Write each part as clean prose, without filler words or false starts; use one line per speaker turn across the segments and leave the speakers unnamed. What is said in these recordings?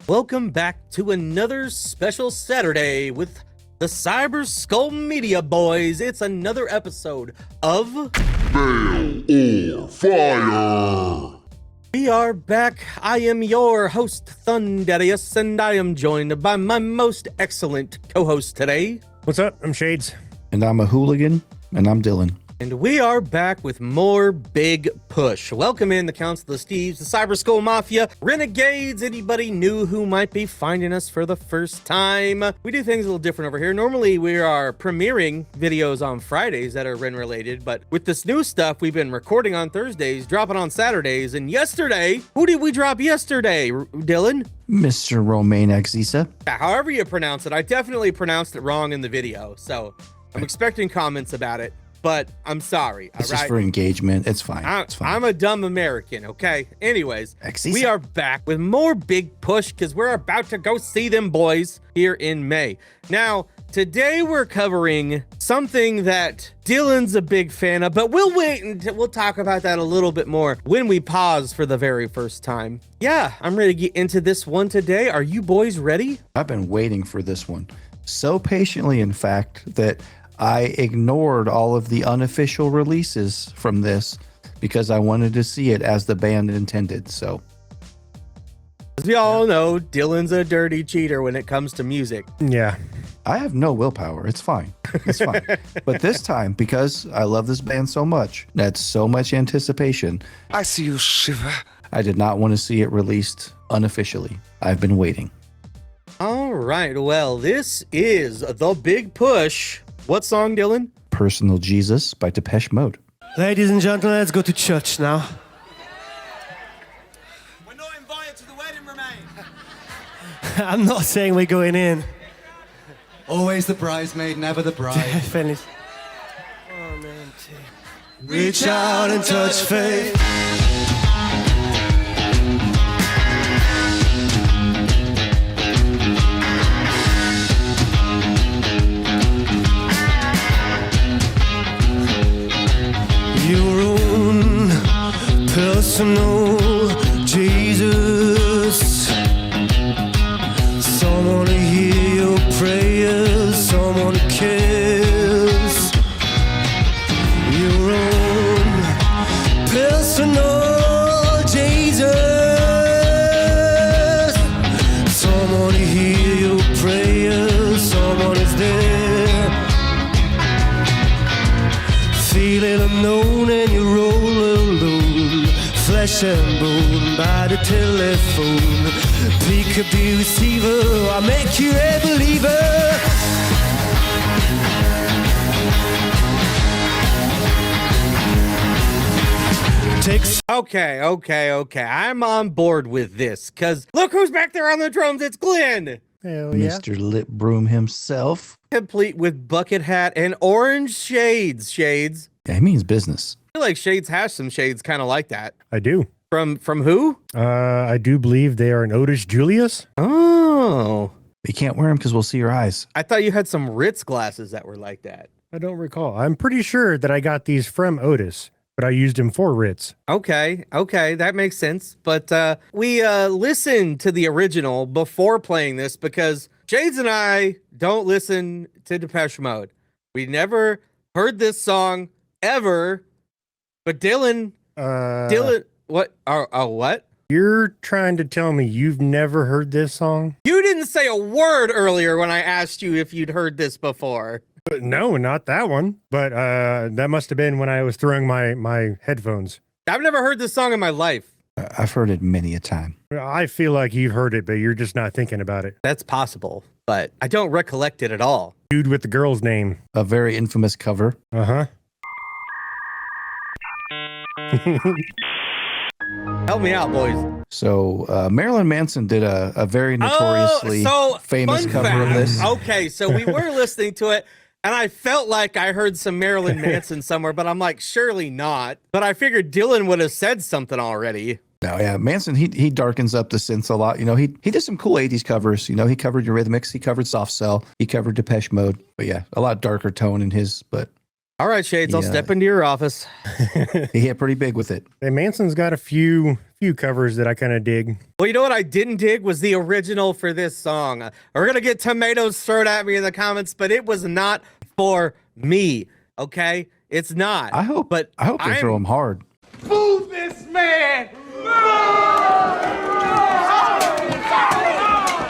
Welcome back to another special Saturday with the Cyber Skull Media Boys. It's another episode of
Mail or Fire.
We are back. I am your host, Thundy, and I am joined by my most excellent co-host today.
What's up? I'm Shades.
And I'm a hooligan, and I'm Dillon.
And we are back with more Big Push. Welcome in the Counts of the Steves, the Cyber Skull Mafia, Renegades, anybody new who might be finding us for the first time. We do things a little different over here. Normally we are premiering videos on Fridays that are Ren related, but with this new stuff, we've been recording on Thursdays, dropping on Saturdays, and yesterday, who did we drop yesterday, Dillon?
Mr. Romaine Exisa.
However you pronounce it, I definitely pronounced it wrong in the video, so I'm expecting comments about it. But I'm sorry.
It's just for engagement. It's fine. It's fine.
I'm a dumb American, okay? Anyways,
Exisa.
we are back with more Big Push because we're about to go see them boys here in May. Now, today we're covering something that Dillon's a big fan of, but we'll wait and we'll talk about that a little bit more when we pause for the very first time. Yeah, I'm ready to get into this one today. Are you boys ready?
I've been waiting for this one so patiently, in fact, that I ignored all of the unofficial releases from this because I wanted to see it as the band intended. So,
as we all know, Dillon's a dirty cheater when it comes to music.
Yeah.
I have no willpower. It's fine. It's fine. But this time, because I love this band so much, that's so much anticipation.
I see you shiver.
I did not want to see it released unofficially. I've been waiting.
All right. Well, this is the Big Push. What song, Dillon?
Personal Jesus by Depeche Mode.
Ladies and gentlemen, let's go to church now.
We're not invited to the wedding, Romaine.
I'm not saying we're going in.
Always the bridesmaid, never the bride.
Finish.
Reach out and touch faith.
Your own personal Jesus. Someone to hear your prayers, someone to kiss. Your own personal Jesus. Someone to hear your prayers, someone is there. Feeling unknown and you roll alone, flesh and bone by the telephone. Peekaboo receiver, I'll make you a believer.
Okay. I'm on board with this because look who's back there on the drums. It's Glenn.
Hell yeah.
Mr. Lip Broom himself.
Complete with bucket hat and orange shades. Shades.
Yeah, he means business.
I feel like Shades has some shades kind of like that.
I do.
From who?
I do believe they are an Otis Julius.
Oh.
You can't wear them because we'll see your eyes.
I thought you had some Ritz glasses that were like that.
I don't recall. I'm pretty sure that I got these from Otis, but I used them for Ritz.
Okay, that makes sense. But we listened to the original before playing this because Shades and I don't listen to Depeche Mode. We never heard this song ever. But Dillon, what? What?
You're trying to tell me you've never heard this song?
You didn't say a word earlier when I asked you if you'd heard this before.
No, not that one. But that must have been when I was throwing my headphones.
I've never heard this song in my life.
I've heard it many a time.
I feel like you've heard it, but you're just not thinking about it.
That's possible, but I don't recollect it at all.
Dude with the girl's name.
A very infamous cover.
Uh-huh.
Help me out, boys.
So Marilyn Manson did a very notoriously famous
fun
cover
fact.
of this.
Okay, so we were listening to it, and I felt like I heard some Marilyn Manson somewhere, but I'm like, surely not. But I figured Dillon would have said something already.
No, yeah, Manson, he darkens up the synths a lot. You know, he did some cool 80s covers. You know, he covered Eurythmics, he covered Soft Cell, he covered Depeche Mode. But yeah, a lot darker tone in his, but
All right, Shades, I'll step into your office.
he hit pretty big with it.
Hey, Manson's got a few few covers that I kind of dig.
Well, you know what I didn't dig was the original for this song. We're going to get tomatoes thrown at me in the comments, but it was not for me, okay? It's not.
I hope they throw them hard.
Move this man!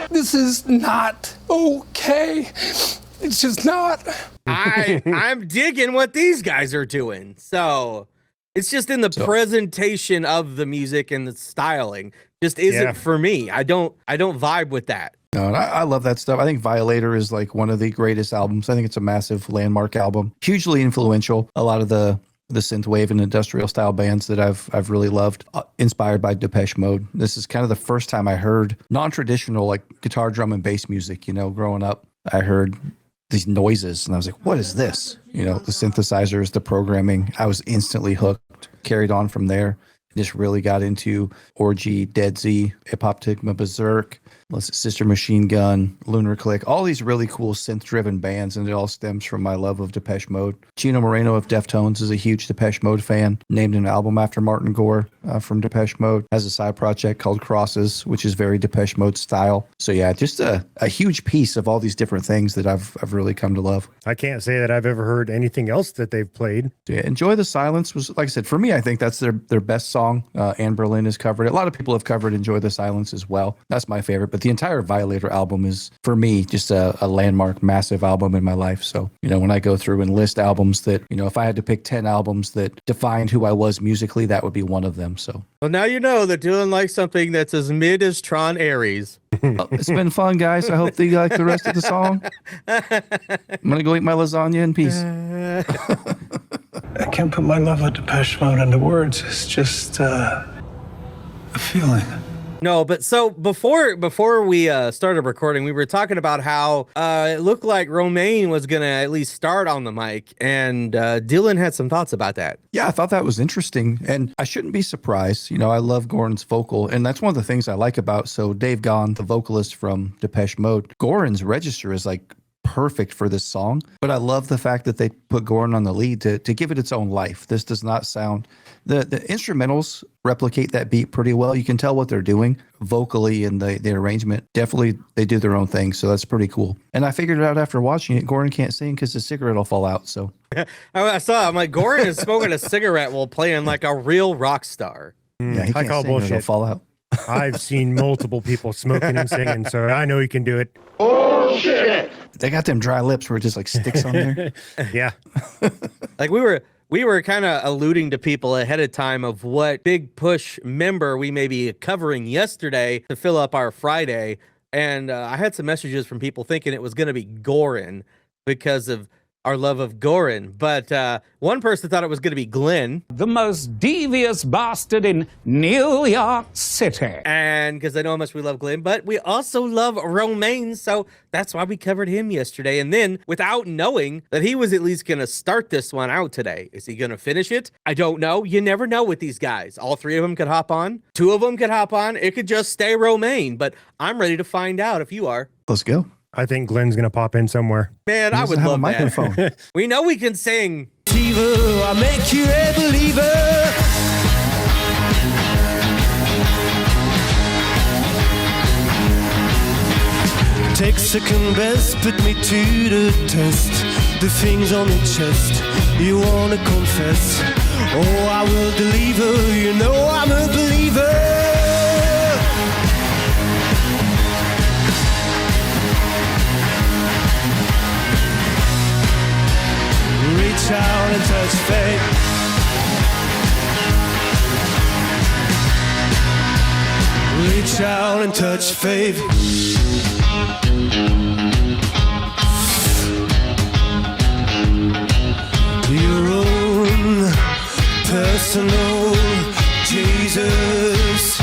This is not okay. It's just not.
I'm digging what these guys are doing. So it's just in the presentation of the music and the styling just isn't for me. I don't vibe with that.
No, and I love that stuff. I think Violator is like one of the greatest albums. I think it's a massive landmark album, hugely influential. A lot of the synthwave and industrial style bands that I've really loved, inspired by Depeche Mode. This is kind of the first time I heard non-traditional like guitar, drum, and bass music. You know, growing up, I heard these noises and I was like, what is this? You know, the synthesizers, the programming. I was instantly hooked, carried on from there. Just really got into Orgy, Dead Z, Apoptygma Berserk, Sister Machine Gun, Lunar Click, all these really cool synth-driven bands, and it all stems from my love of Depeche Mode. Chino Moreno of Deftones is a huge Depeche Mode fan, named an album after Martin Gore from Depeche Mode, has a side project called Crosses, which is very Depeche Mode style. So yeah, just a huge piece of all these different things that I've really come to love.
I can't say that I've ever heard anything else that they've played.
So yeah, Enjoy the Silence was, like I said, for me, I think that's their best song. Anne Berlin has covered it. A lot of people have covered Enjoy the Silence as well. That's my favorite, but the entire Violator album is, for me, just a landmark, massive album in my life. So, you know, when I go through and list albums that, you know, if I had to pick 10 albums that defined who I was musically, that would be one of them. So,
well, now you know that Dillon likes something that's as mid as Tron Ares.
It's been fun, guys. I hope that you like the rest of the song. I'm going to go eat my lasagna in peace.
I can't put my love of Depeche Mode into words. It's just a feeling.
No, but so before we started recording, we were talking about how it looked like Romaine was going to at least start on the mic, and Dillon had some thoughts about that.
Yeah, I thought that was interesting, and I shouldn't be surprised. You know, I love Gorin's vocal, and that's one of the things I like about, so Dave Gahan, the vocalist from Depeche Mode, Gorin's register is like perfect for this song, but I love the fact that they put Gorin on the lead to give it its own life. This does not sound, the instrumentals replicate that beat pretty well. You can tell what they're doing vocally, and the arrangement, definitely they do their own thing, so that's pretty cool. And I figured it out after watching it. Gorin can't sing because his cigarette will fall out, so.
I saw, I'm like, Gorin is smoking a cigarette while playing like a real rock star.
Yeah, he
I
can't
call
sing,
bullshit.
it'll fall out.
I've seen multiple people smoking and singing, so I know he can do it.
They got them dry lips where it just like sticks on there.
Yeah.
Like we were kind of alluding to people ahead of time of what Big Push member we may be covering yesterday to fill up our Friday. And I had some messages from people thinking it was going to be Gorin because of our love of Gorin. But one person thought it was going to be Glenn.
The most devious bastard in New York City.
And because I know how much we love Glenn, but we also love Romaine. So that's why we covered him yesterday. And then without knowing that he was at least going to start this one out today. Is he going to finish it? I don't know. You never know with these guys. All three of them could hop on. Two of them could hop on. It could just stay Romaine. But I'm ready to find out if you are.
Let's go.
I think Glenn's going to pop in somewhere.
Man, I would
have a
love
microphone.
that. We know we can sing.
I make you a believer. Take second best, put me to the test. The things on your chest, you wanna confess. Oh, I will deliver, you know I'm a believer. Reach out and touch fate. Reach out and touch faith. Your own personal Jesus.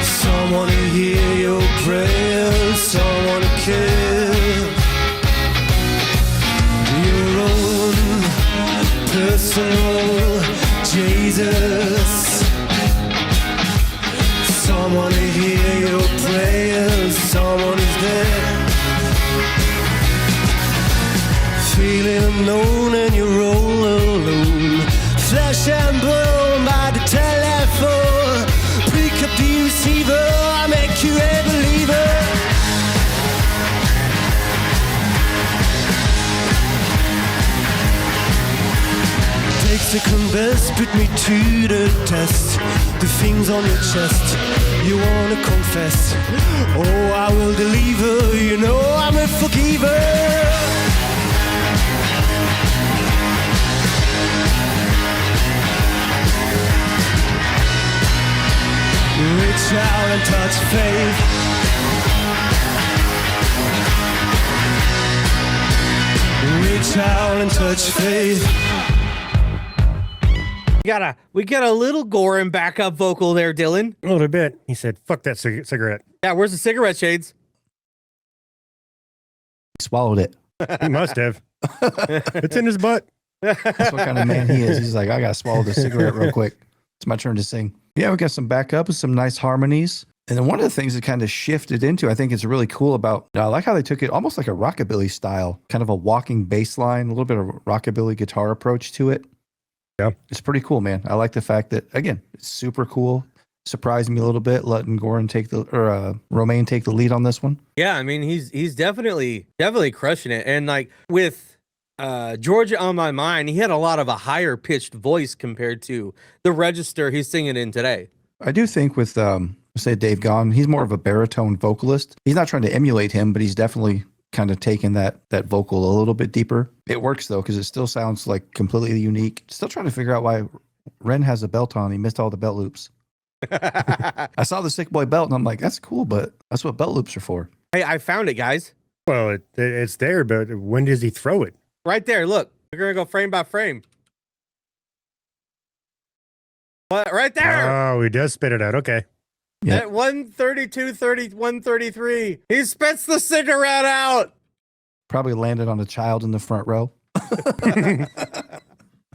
Someone to hear your prayers, someone to care. Your own personal Jesus. Someone to hear your prayers, someone is there. Feeling unknown and you're all alone. Flesh and bone by the telephone. deceiver, I make you a believer. Takes to convince, put me to the test. The things on your chest, you wanna confess. Oh, I will deliver, you know I'm a forgiver. Reach out and touch faith. Reach out and touch faith.
We got a little Gorin backup vocal there, Dillon.
A little bit. He said, fuck that cigarette.
Yeah, where's the cigarette shades?
He swallowed it.
He must have. It's in his butt.
That's what kind of man he is. He's like, I got to swallow the cigarette real quick. It's my turn to sing. Yeah, we got some backup and some nice harmonies. And then one of the things that kind of shifted into, I think it's really cool about, I like how they took it almost like a rockabilly style, kind of a walking bass line, a little bit of rockabilly guitar approach to it.
Yeah.
It's pretty cool, man. I like the fact that, again, it's super cool. Surprised me a little bit, letting Romain take the lead on this one.
Yeah, I mean, he's definitely crushing it. And like with Georgia on My Mind, he had a lot of a higher pitched voice compared to the register he's singing in today.
I do think with, say Dave Gahan, he's more of a baritone vocalist. He's not trying to emulate him, but he's definitely kind of taken that vocal a little bit deeper. It works though, because it still sounds like completely unique. Still trying to figure out why Ren has a belt on. He missed all the belt loops. I saw the Sick Boy belt and I'm like, that's cool, but that's what belt loops are for.
Hey, I found it, guys.
Well, it's there, but when does he throw it?
Right there. Look, we're gonna go frame by frame. But right there.
Oh, he does spit it out. Okay.
Yep.
At 132, 133, he spits the cigarette out.
Probably landed on a child in the front row.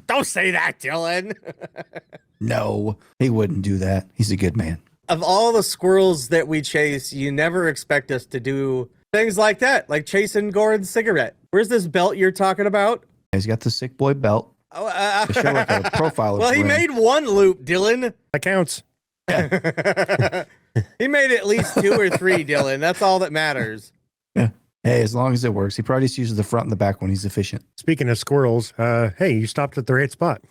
Don't say that, Dillon.
No, he wouldn't do that. He's a good man.
Of all the squirrels that we chase, you never expect us to do things like that, like chasing Gorin's cigarette. Where's this belt you're talking about?
He's got the Sick Boy belt.
Oh,
To show like a profile of
well, he
Ren.
made one loop, Dillon.
That counts.
He made at least 2 or 3, Dillon. That's all that matters.
Yeah. Hey, as long as it works. He probably just uses the front and the back when he's efficient.
Speaking of squirrels, hey, you stopped at the right spot.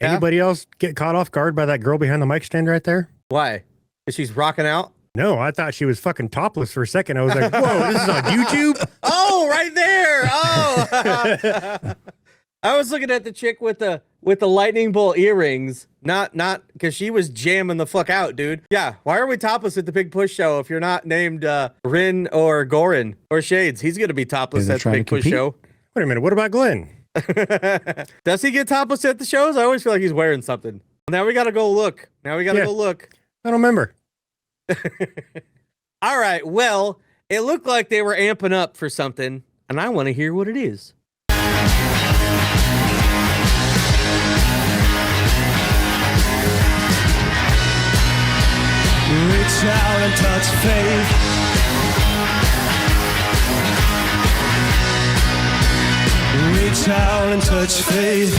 Yeah.
Anybody else get caught off guard by that girl behind the mic stand right there?
Why? Because she's rocking out?
No, I thought she was fucking topless for a second. I was like, whoa, this is on YouTube?
Oh, right there. Oh. I was looking at the chick with the lightning bolt earrings. Not because she was jamming the fuck out, dude. Yeah, why are we topless at the Big Push show if you're not named Rin or Gorin or Shades? He's gonna be topless
They're
at the
trying
Big
to
Push
compete.
show.
Wait a minute, what about Glenn?
Does he get topless at the shows? I always feel like he's wearing something. Now we gotta go look. Go look.
I don't remember.
All right, well, it looked like they were amping up for something, and I want to hear what it is.
Reach out and touch faith. Reach out and touch faith.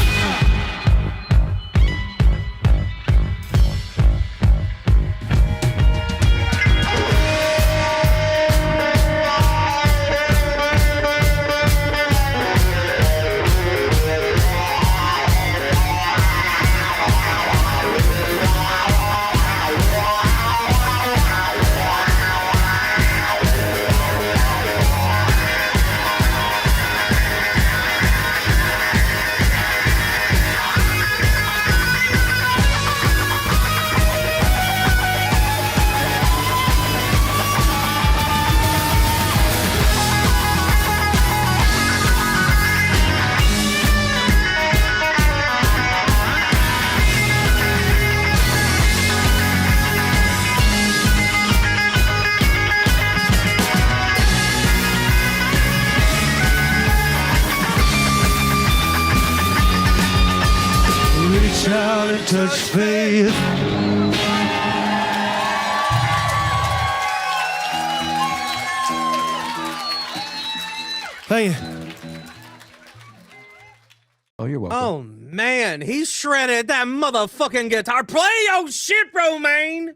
Reach out and touch faith. Thank you.
Oh, you're welcome.
Oh man, he shredded that motherfucking guitar. Play your shit, Romain.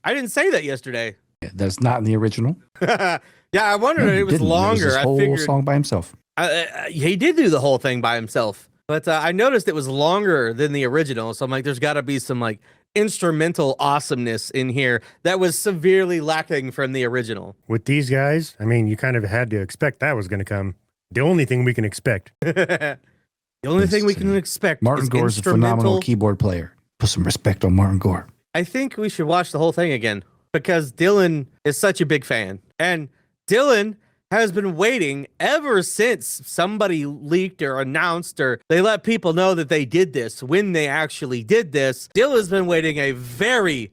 I didn't say that yesterday.
That's not in the original.
Yeah, I wondered
No,
if
he
it was
didn't. It
longer.
his
I
whole
figured
song by himself.
he did do the whole thing by himself, but I noticed it was longer than the original. So I'm like, there's got to be some like instrumental awesomeness in here that was severely lacking from the original.
With these guys, I mean, you kind of had to expect that was going to come. The only thing we can expect.
The only thing we can expect
Martin
is
Gore's a phenomenal keyboard player. Put some respect on Martin Gore.
I think we should watch the whole thing again because Dillon is such a big fan. And Dillon has been waiting ever since somebody leaked or announced or they let people know that they did this. When they actually did this, Dillon's been waiting a very,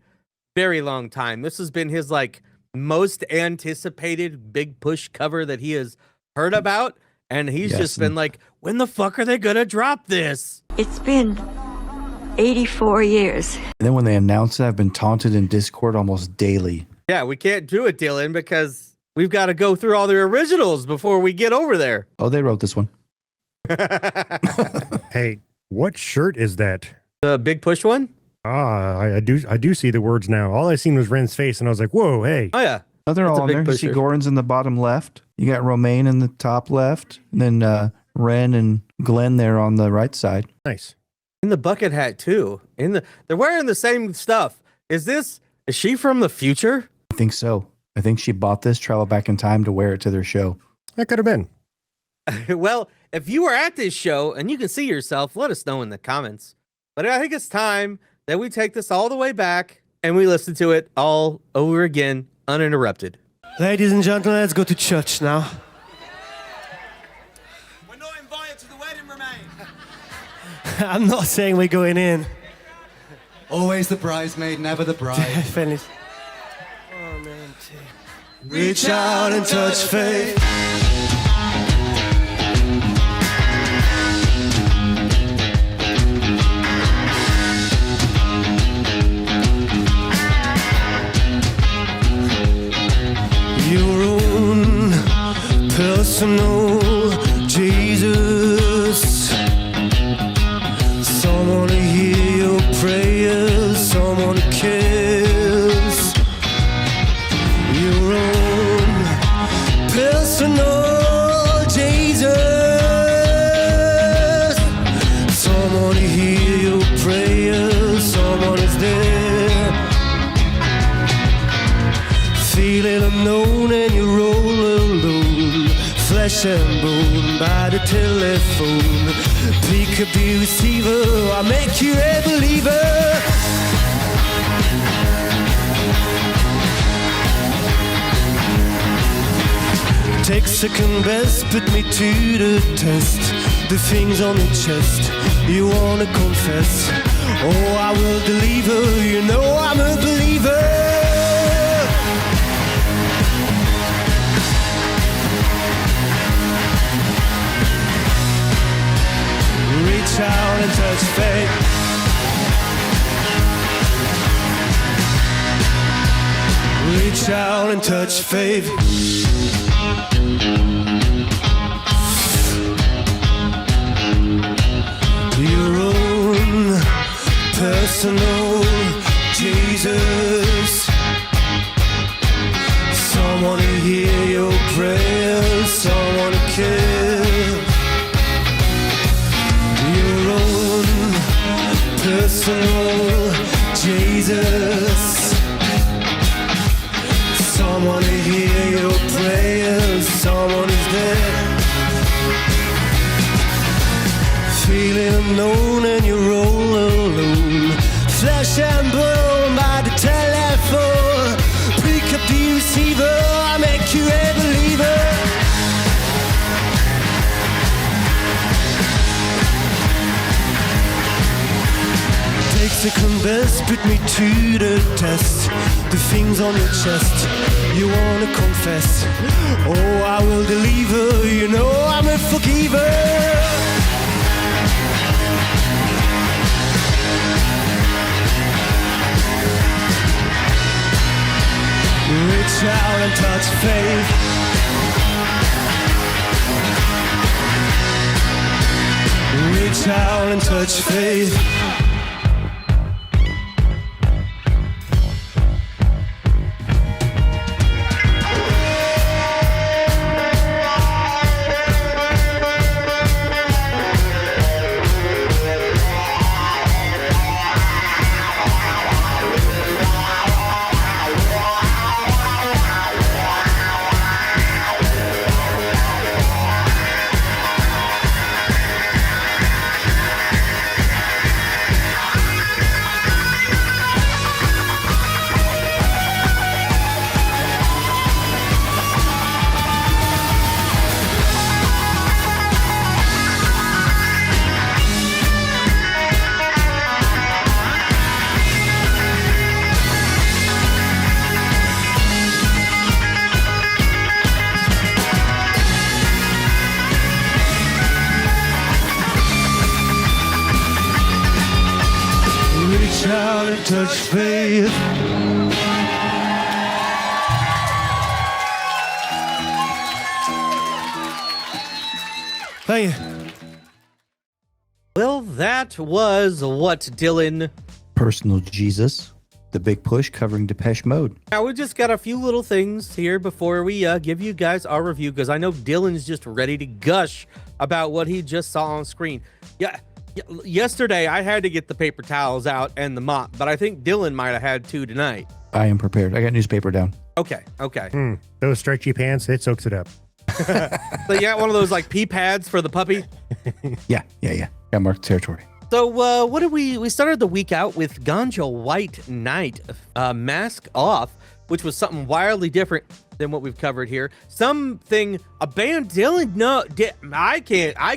very long time. This has been his like most anticipated big push cover that he has heard about. And he's just been like, when the fuck are they going to drop this?
It's been 84 years.
And then when they announced it, I've been taunted in Discord almost daily.
Yeah, we can't do it, Dillon, because we've got to go through all the originals before we get over there.
Oh, they wrote this one.
Hey, what shirt is that?
The big push one?
I do see the words now. All I seen was Ren's face, and I was like, whoa, hey.
Oh, yeah.
Oh, they're
That's
all
a
in
big
there. You see
pusher.
Gorin's in the bottom left. You got Romaine in the top left. And then Ren and Glenn there on the right side.
Nice.
In the bucket hat, too. They're wearing the same stuff. Is she from the future?
I think so. I think she bought this, traveled back in time to wear it to their show.
That could have been.
Well, if you were at this show and you can see yourself, let us know in the comments. But I think it's time that we take this all the way back and we listen to it all over again, uninterrupted.
Ladies and gentlemen, let's go to church now.
We're not invited to the wedding, Romaine.
I'm not saying we're going in.
Always the bridesmaid, never the bride.
Definitely. Reach out and touch faith. Your own personal Jesus. Someone to hear your prayers, someone to kiss. Your own personal Jesus. Someone to hear your prayers, someone is there. Feeling unknown and you're all alone. Flesh and bone by the telephone. Peekaboo receiver, I'll make you a believer. Take second best, put me to the test. The things on your chest, you wanna confess. Oh, I will deliver, you know I'm a believer. Reach out and touch faith. Reach out and touch faith. Your own personal Jesus. Someone to hear your prayers, someone to kill. Your own personal Jesus. Someone to hear your prayers, someone is there. Feeling unknown and you're all alone. Flesh and bone by the telephone. Pick up the receiver, I'll make you a believer. Take second best, put me to the test. The things on your chest, you wanna confess. Oh, I will deliver, you know I'm a forgiver. Reach out and touch faith. Reach out and touch faith. reach out and touch faith. Thank you.
Well, that was what, Dillon?
Personal Jesus, the big push covering Depeche Mode.
Now, we just got a few little things here before we give you guys our review, because I know Dillon's just ready to gush about what he just saw on screen. Yeah, yesterday I had to get the paper towels out and the mop, but I think Dillon might have had to tonight.
I am prepared. I got newspaper down.
Okay.
Those stretchy pants, it soaks it up.
So you got one of those like pee pads for the puppy?
Yeah. Got marked territory.
So what did we started the week out with Ganja White Night, Mask Off, which was something wildly different than what we've covered here. A band Dillon, I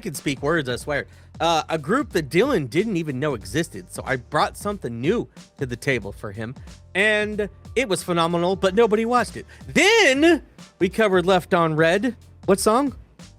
can speak words, I swear. A group that Dillon didn't even know existed. So I brought something new to the table for him, and it was phenomenal, but nobody watched it. Then we covered Left on Red. What song?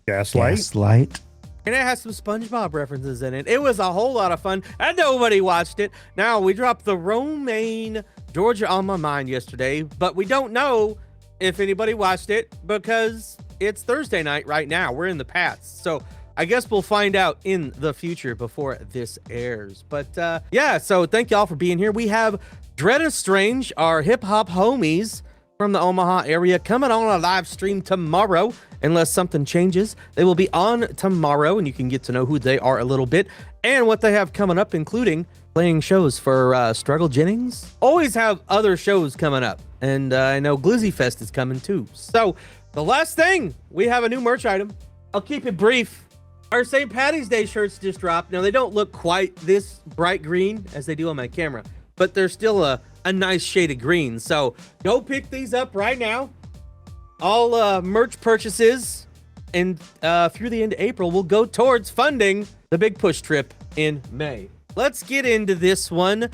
Gaslight.
And it has some SpongeBob references in it. It was a whole lot of fun, and nobody watched it. Now, we dropped the Romaine, Georgia on My Mind yesterday, but we don't know if anybody watched it because it's Thursday night right now. We're in the past. So I guess we'll find out in the future before this airs. But yeah, so thank y'all for being here. We have Dread and Strange, our hip-hop homies from the Omaha area, coming on a live stream tomorrow. Unless something changes, they will be on tomorrow, and you can get to know who they are a little bit and what they have coming up, including playing shows for Struggle Jennings. Always have other shows coming up, and I know Glizzy Fest is coming too. So the last thing, we have a new merch item. I'll keep it brief. Our St. Patty's Day shirts just dropped. Now, they don't look quite this bright green as they do on my camera, but they're still a nice shade of green. So go pick these up right now. All merch purchases and through the end of April will go towards funding the Big Push trip in May. Let's get into this one.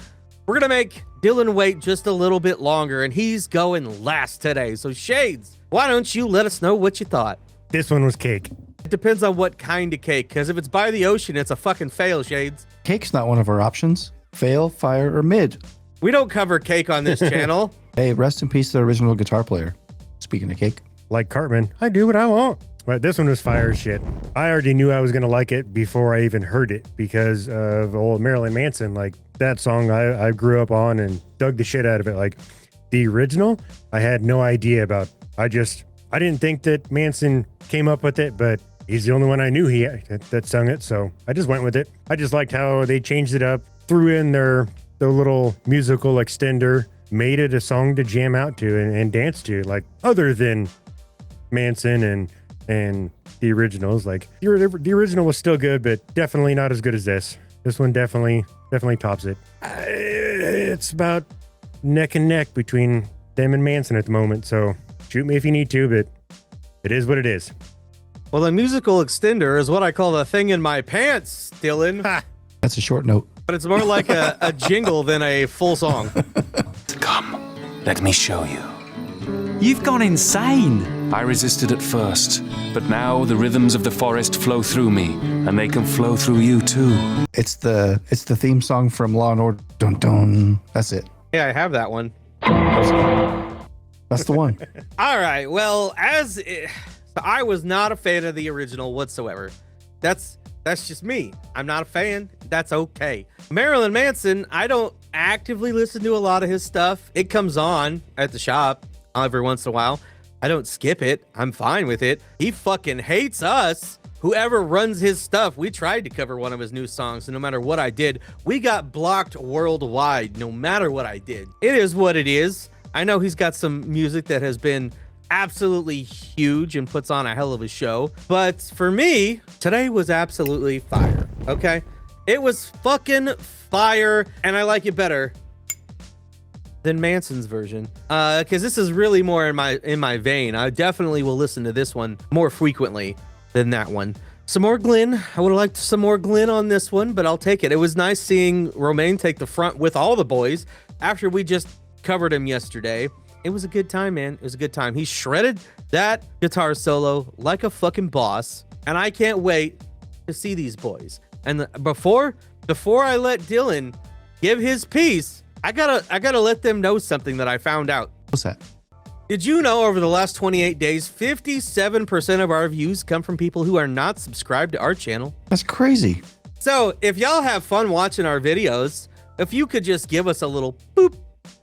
We're going to make Dillon wait just a little bit longer, and he's going last today. So, Shades, why don't you let us know what you thought?
This one was cake.
It depends on what kind of cake, because if it's by the ocean, it's a fucking fail, Shades.
Cake's not one of our options. Fail, fire, or mid.
We don't cover cake on this channel.
Hey, rest in peace to the original guitar player. Speaking of cake.
Like Cartman, I do what I want. But this one was fire as shit. I already knew I was going to like it before I even heard it because of old Marilyn Manson. Like, that song I grew up on and dug the shit out of it. Like, the original, I had no idea about. I didn't think that Manson came up with it, but he's the only one I knew that sung it, so I just went with it. I just liked how they changed it up, threw in their little musical extender, made it a song to jam out to and dance to, like, other than Manson and the originals. Like, the original was still good, but definitely not as good as this. This one definitely tops it. It's about neck and neck between them and Manson at the moment, so shoot me if you need to, but it is what it is.
Well, a musical extender is what I call the thing in my pants, Dillon.
That's a short note.
But it's more like a jingle than a full song.
Come, let me show you.
You've gone insane.
I resisted at first, but now the rhythms of the forest flow through me, and they can flow through you too.
It's the theme song from Law and Order. Dun dun. That's it.
Yeah, I have that one.
That's the one.
All right. Well, I was not a fan of the original whatsoever. That's just me. I'm not a fan. That's okay. Marilyn Manson, I don't actively listen to a lot of his stuff. It comes on at the shop every once in a while. I don't skip it. I'm fine with it. He fucking hates us. Whoever runs his stuff, we tried to cover one of his new songs, and no matter what I did, we got blocked worldwide, no matter what I did. It is what it is. I know he's got some music that has been absolutely huge and puts on a hell of a show, but for me, today was absolutely fire, okay? It was fucking fire, and I like it better than Manson's version, because this is really more in my vein. I definitely will listen to this one more frequently than that one. Some more Glenn. I would have liked some more Glenn on this one, but I'll take it. It was nice seeing Romaine take the front with all the boys after we just covered him yesterday. It was a good time, man. It was a good time. He shredded that guitar solo like a fucking boss, and I can't wait to see these boys. And before I let Dillon give his piece, I gotta let them know something that I found out.
What's that?
Did you know over the last 28 days, 57% of our views come from people who are not subscribed to our channel?
That's crazy.
So if y'all have fun watching our videos, if you could just give us a little boop,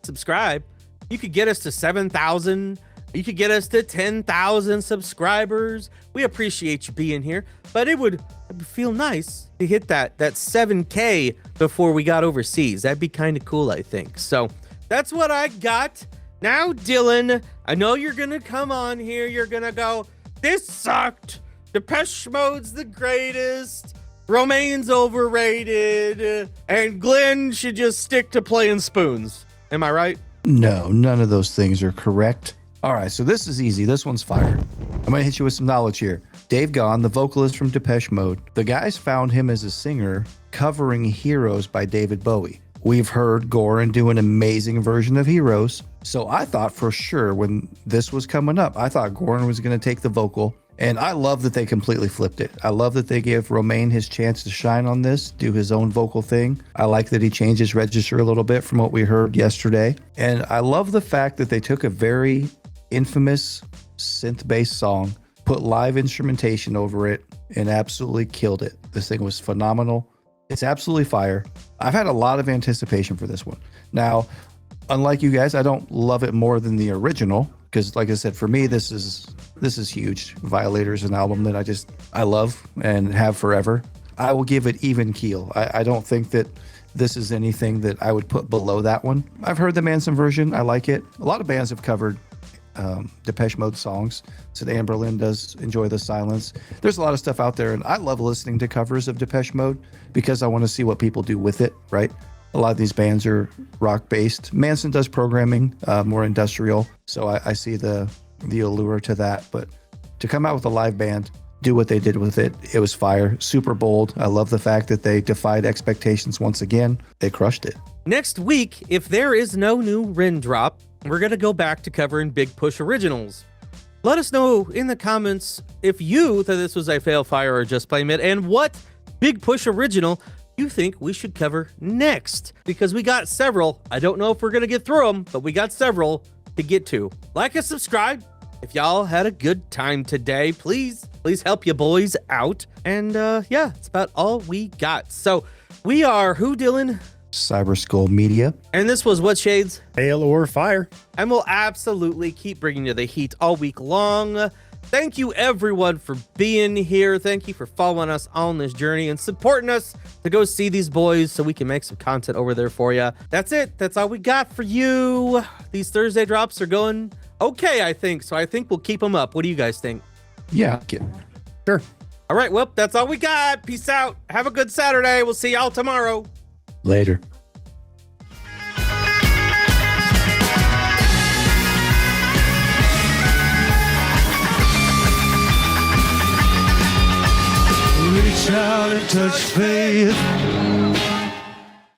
subscribe, you could get us to 7,000. You could get us to 10,000 subscribers. We appreciate you being here, but it would feel nice to hit that 7K before we got overseas. That'd be kind of cool, I think. So that's what I got. Now, Dillon, I know you're going to come on here. You're going to go, this sucked. Depeche Mode's the greatest. Romaine's overrated. And Glenn should just stick to playing spoons. Am I right?
No, none of those things are correct. All right, so this is easy. This one's fire. I'm going to hit you with some knowledge here. Dave Gahan, the vocalist from Depeche Mode, the guys found him as a singer covering Heroes by David Bowie. We've heard Goin do an amazing version of Heroes. So I thought for sure when this was coming up, I thought Goin was going to take the vocal. And I love that they completely flipped it. I love that they gave Romain his chance to shine on this, do his own vocal thing. I like that he changed his register a little bit from what we heard yesterday. And I love the fact that they took a very infamous synth-based song, put live instrumentation over it, and absolutely killed it. This thing was phenomenal. It's absolutely fire. I've had a lot of anticipation for this one. Now, unlike you guys, I don't love it more than the original because, like I said, for me, this is huge. Violator's an album that I love and have forever. I will give it even keel. I don't think that this is anything that I would put below that one. I've heard the Manson version. I like it. A lot of bands have covered Depeche Mode songs. So Anne Berlin does Enjoy the Silence. There's a lot of stuff out there, and I love listening to covers of Depeche Mode because I want to see what people do with it, right? A lot of these bands are rock-based. Manson does programming, more industrial, so I see the allure to that. But to come out with a live band, do what they did with it, it was fire. Super bold. I love the fact that they defied expectations once again. They crushed it.
Next week, if there is no new Rin drop, we're going to go back to covering Big Push originals. Let us know in the comments if you thought this was a fail, fire, or just play mid, and what Big Push original you think we should cover next, because we got several. I don't know if we're going to get through them, but we got several to get to. Like and subscribe. If y'all had a good time today, please help you boys out. And yeah, it's about all we got. So we are who, Dillon?
Cyber Skull Media.
And this was What Shades?
Hail or fire.
And we'll absolutely keep bringing you the heat all week long. Thank you, everyone, for being here. Thank you for following us on this journey and supporting us to go see these boys so we can make some content over there for you. That's it. That's all we got for you. These Thursday drops are going okay, I think. So I think we'll keep them up. What do you guys think?
Yeah.
Sure.
All right. Well, that's all we got. Peace out. Have a good Saturday. We'll see y'all tomorrow.
Later.
Reach out and touch faith.